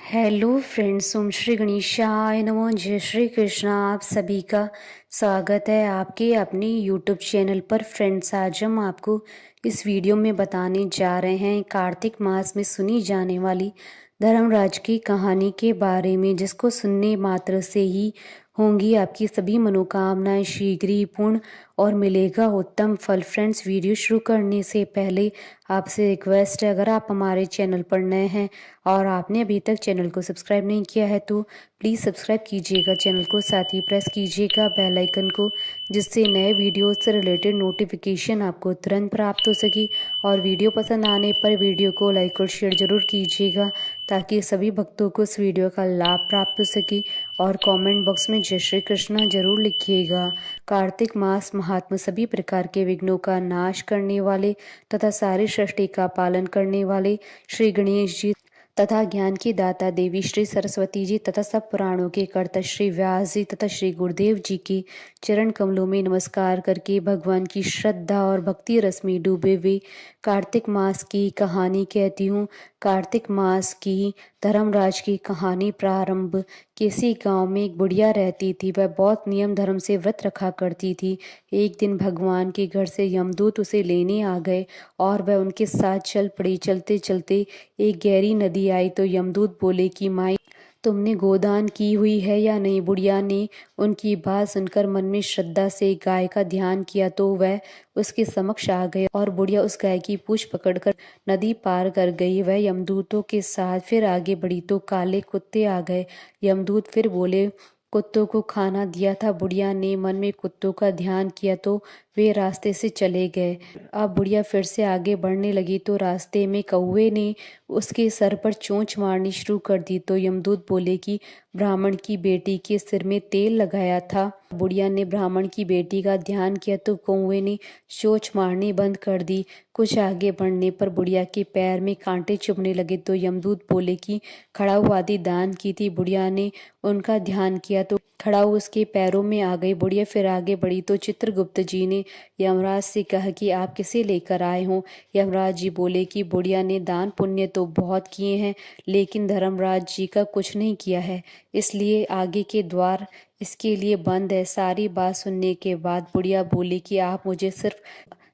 Hello friends, ओम श्री गणेशाय नमः। जय श्री कृष्णा। आप सभी का स्वागत है आपके अपने यूट्यूब चैनल पर। फ्रेंड्स, आज हम आपको इस वीडियो में बताने जा रहे हैं कार्तिक मास में सुनी जाने वाली धर्मराज की कहानी के बारे में, जिसको सुनने मात्र से ही होंगी आपकी सभी मनोकामनाएं शीघ्र ही पूर्ण और मिलेगा उत्तम फल। फ्रेंड्स, वीडियो शुरू करने से पहले आपसे रिक्वेस्ट है, अगर आप हमारे चैनल पर नए हैं और आपने अभी तक चैनल को सब्सक्राइब नहीं किया है तो प्लीज़ सब्सक्राइब कीजिएगा चैनल को, साथ ही प्रेस कीजिएगा बेल आइकन को, जिससे नए वीडियो से रिलेटेड नोटिफिकेशन आपको तुरंत प्राप्त हो सके। और वीडियो पसंद आने पर वीडियो को लाइक और शेयर ज़रूर कीजिएगा, ताकि सभी भक्तों को इस वीडियो का लाभ प्राप्त हो सके। और कमेंट बॉक्स में जय श्री कृष्णा जरूर लिखिएगा। कार्तिक मास महात्मा सभी प्रकार के विघ्नों का नाश करने वाले तथा सारी सृष्टि का पालन करने वाले श्री गणेश जी तथा ज्ञान की दाता देवी श्री सरस्वती जी तथा सब पुराणों के कर्ता श्री व्यास जी तथा श्री गुरुदेव जी की चरण कमलों में नमस्कार करके भगवान की श्रद्धा और भक्ति रस में डूबे हुए कार्तिक मास की कहानी कहती हूँ। कार्तिक मास की धर्मराज की कहानी प्रारंभ। किसी गांव में एक बुढ़िया रहती थी। वह बहुत नियम धर्म से व्रत रखा करती थी। एक दिन भगवान के घर से यमदूत उसे लेने आ गए और वह उनके साथ चल पड़ी। चलते चलते एक गहरी नदी आई तो यमदूत बोले कि माई, तुमने गोदान की हुई है या नहीं। बुढ़िया ने उनकी बात सुनकर मन में श्रद्धा से गाय का ध्यान किया तो वह उसके समक्ष आ गए और बुढ़िया उस गाय की पूंछ पकड़कर नदी पार कर गई। वह यमदूतों के साथ फिर आगे बढ़ी तो काले कुत्ते आ गए। यमदूत फिर बोले, कुत्तों को खाना दिया था। बुढ़िया ने मन में कुत्तों का ध्यान किया तो वे रास्ते से चले गए। अब बुढ़िया फिर से आगे बढ़ने लगी तो रास्ते में कौवे ने उसके सर पर चोंच मारनी शुरू कर दी। तो यमदूत बोले कि ब्राह्मण की बेटी के सिर में तेल लगाया था। बुढ़िया ने ब्राह्मण की बेटी का ध्यान किया तो कौवे ने चोंच मारनी बंद कर दी। कुछ आगे बढ़ने पर बुढ़िया के पैर में कांटे चुभने लगे तो यमदूत बोले कि खड़ाऊ आदि दान की थी। बुढ़िया ने उनका ध्यान किया तो खड़ाऊ उसके पैरों में आ गई। बुढ़िया फिर आगे बढ़ी तो चित्रगुप्त जी ने यमराज से कहा कि आप किसे लेकर आए हो। यमराज जी बोले कि बुढ़िया ने दान पुण्य तो बहुत किए हैं, लेकिन धर्मराज जी का कुछ नहीं किया है, इसलिए आगे के द्वार इसके लिए बंद है। सारी बात सुनने के बाद बुढ़िया बोली कि आप मुझे सिर्फ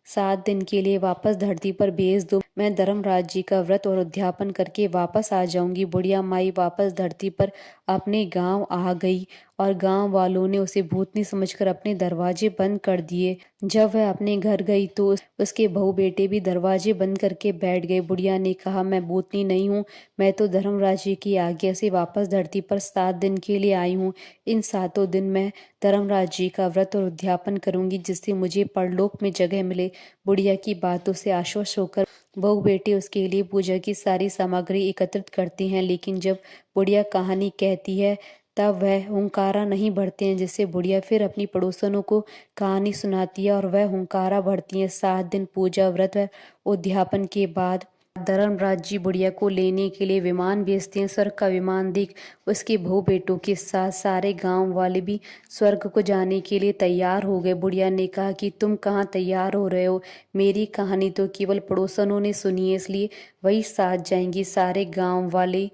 7 दिन के लिए वापस धरती पर भेज दो, मैं धर्मराज जी का व्रत और उद्यापन करके वापस आ जाऊंगी। बुढ़िया माई वापस धरती पर अपने गांव आ गई और गांव वालों ने उसे भूतनी समझकर अपने दरवाजे बंद कर दिए। जब वह अपने घर गई तो उसके बहू बेटे भी दरवाजे बंद करके बैठ गए। बुढ़िया ने कहा, मैं भूतनी नहीं हूँ, मैं तो धर्मराज जी की आज्ञा से वापस धरती पर 7 दिन के लिए आई हूँ। इन 7 दिन मैं धर्मराज जी का व्रत और उद्यापन करूंगी, जिससे मुझे परलोक में जगह मिले। बुढ़िया की बातों से आश्वस्त होकर बहू बेटे उसके लिए पूजा की सारी सामग्री एकत्रित करती हैं। लेकिन जब बुढ़िया कहानी कहती है तब वह हुंकारा नहीं भरते हैं, जिससे बुढ़िया फिर अपनी पड़ोसनों को कहानी सुनाती है और वह हुंकारा भरती हैं। 7 दिन पूजा व्रत व उद्यापन के बाद धर्मराज जी बुढ़िया को लेने के लिए विमान भेजते हैं। स्वर्ग का विमान देख उसके बहू बेटों के साथ सारे गांव वाले भी स्वर्ग को जाने के लिए तैयार हो गए। बुढ़िया ने कहा कि तुम कहाँ तैयार हो रहे हो, मेरी कहानी तो केवल पड़ोसनों ने सुनी है, इसलिए वही साथ जाएंगी। सारे गांव वाले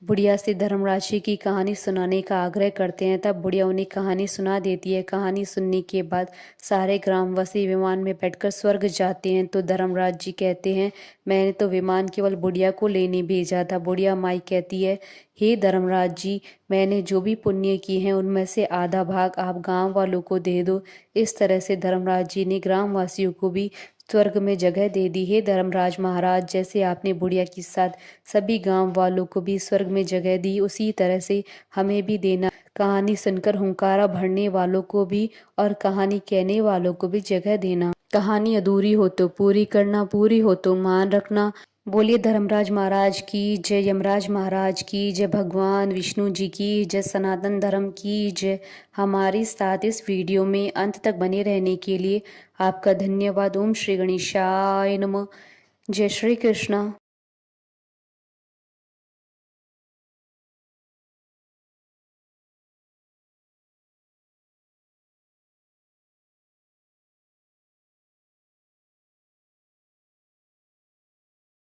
बुढ़िया से धर्मराज जी की कहानी सुनाने का आग्रह करते हैं। तब बुढ़िया उन्हें कहानी सुना देती है। कहानी सुनने के बाद सारे ग्रामवासी विमान में बैठकर स्वर्ग जाते हैं। तो धर्मराज जी कहते हैं, मैंने तो विमान केवल बुढ़िया को लेने भेजा था। बुढ़िया माई कहती है, हे धर्मराज जी, मैंने जो भी पुण्य किए हैं उनमें से आधा भाग आप गांव वालों को दे दो। इस तरह से धर्मराज जी ने ग्रामवासियों को भी स्वर्ग में जगह दे दी। हे धर्मराज महाराज, जैसे आपने बुढ़िया के साथ सभी गांव वालों को भी स्वर्ग में जगह दी, उसी तरह से हमें भी देना। कहानी सुनकर हुंकारा भरने वालों को भी और कहानी कहने वालों को भी जगह देना। कहानी अधूरी हो तो पूरी करना, पूरी हो तो मान रखना। बोलिए धर्मराज महाराज की जय, यमराज महाराज की जय, भगवान विष्णु जी की जय, सनातन धर्म की जय। हमारे साथ इस वीडियो में अंत तक बने रहने के लिए आपका धन्यवाद। ओम श्री गणेशाय नमः। जय श्री कृष्णा।